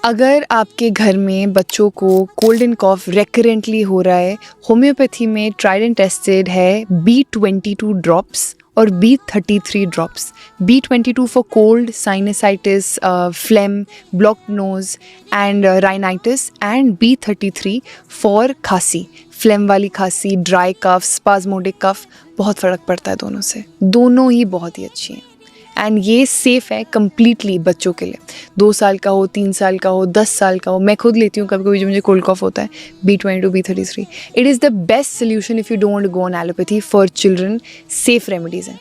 अगर आपके घर में बच्चों को कोल्ड एंड कॉफ रेकरेंटली हो रहा है, होम्योपैथी में ट्राइड एंड टेस्टेड है B22 ड्रॉप्स और B33 drops. B22 for cold, sinusitis, phlegm, blocked nose and rhinitis, and B33 for खांसी, फ्लेम वाली खांसी, ड्राई कफ, स्पाज्मोडिक कफ। बहुत फ़र्क पड़ता है दोनों से, दोनों ही बहुत ही अच्छी हैं। एंड ये सेफ़ है कम्प्लीटली बच्चों के लिए। 2 साल का हो, 3 साल का हो, 10 साल का हो। मैं खुद लेती हूँ कभी कभी जब मुझे कोल्ड कॉफ होता है। B22, B33 it is the best solution if you don't go on allopathy for children. Safe remedies हैं।